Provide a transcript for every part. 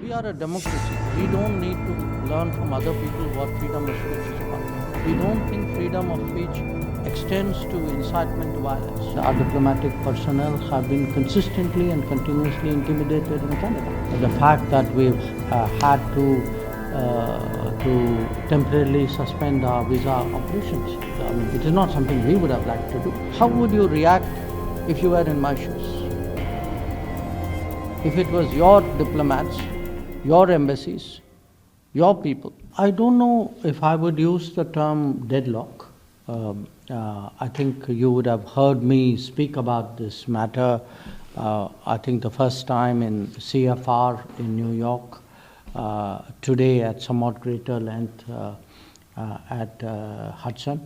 We are a democracy. We don't need to learn from other people what freedom of speech is about. We don't think freedom of speech extends to incitement to violence. Our diplomatic personnel have been consistently and continuously intimidated in Canada. The fact that we've had to temporarily suspend our visa operations, it is not something we would have liked to do. How would you react if you were in my shoes? If it was your diplomats, your embassies, your people. I don't know if I would use the term deadlock. I think you would have heard me speak about this matter, I think the first time in CFR in New York, today at somewhat greater length at Hudson.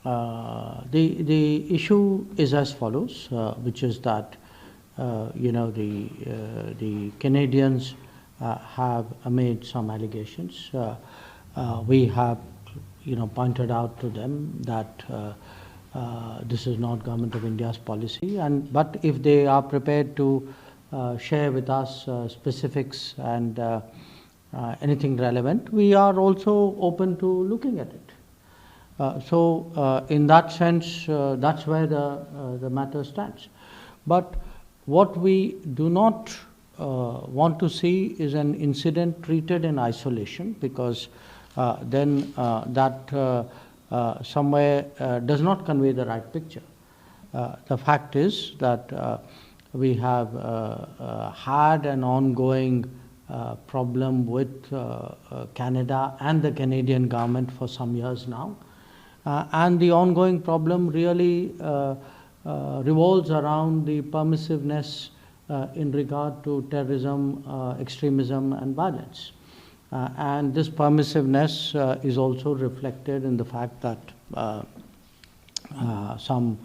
The issue is as follows, which is that the Canadians have made some allegations. We have pointed out to them that this is not Government of India's policy, but if they are prepared to share with us specifics and anything relevant, we are also open to looking at it. So in that sense, that's where the matter stands. But what we do not want to see is an incident treated in isolation, because then that somewhere does not convey the right picture. The fact is that we have had an ongoing problem with Canada and the Canadian government for some years now, and the ongoing problem really revolves around the permissiveness in regard to terrorism, extremism and violence. And this permissiveness is also reflected in the fact that some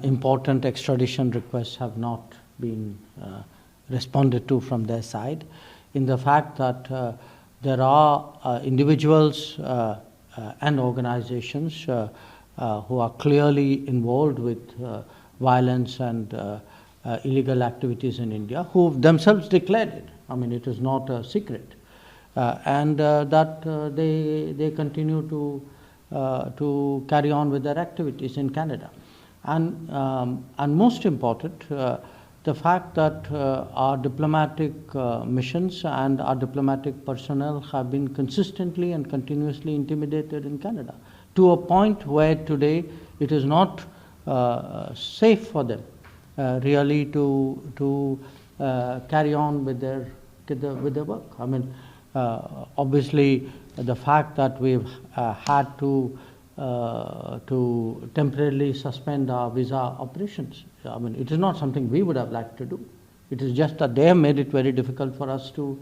important extradition requests have not been responded to from their side, in the fact that there are individuals and organizations who are clearly involved with violence and illegal activities in India, who themselves declared it. I mean, it is not a secret. And that they continue to carry on with their activities in Canada. And most important, the fact that our diplomatic missions and our diplomatic personnel have been consistently and continuously intimidated in Canada, to a point where today it is not safe for them really to carry on with their work. I mean, obviously, the fact that we've had to temporarily suspend our visa operations, I mean, it is not something we would have liked to do. It is just that they have made it very difficult for us to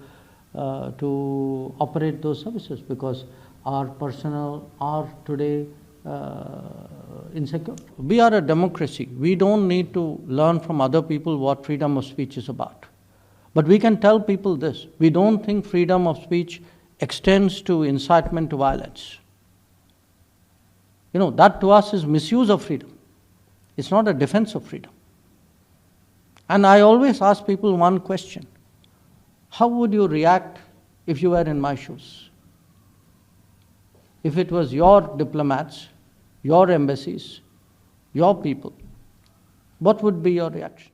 operate those services, because our personnel are today insecure. We are a democracy. We don't need to learn from other people what freedom of speech is about. But we can tell people this: we don't think freedom of speech extends to incitement to violence. That to us is misuse of freedom. It's not a defense of freedom. And I always ask people one question: how would you react if you were in my shoes? If it was your diplomats, your embassies, your people, what would be your reaction?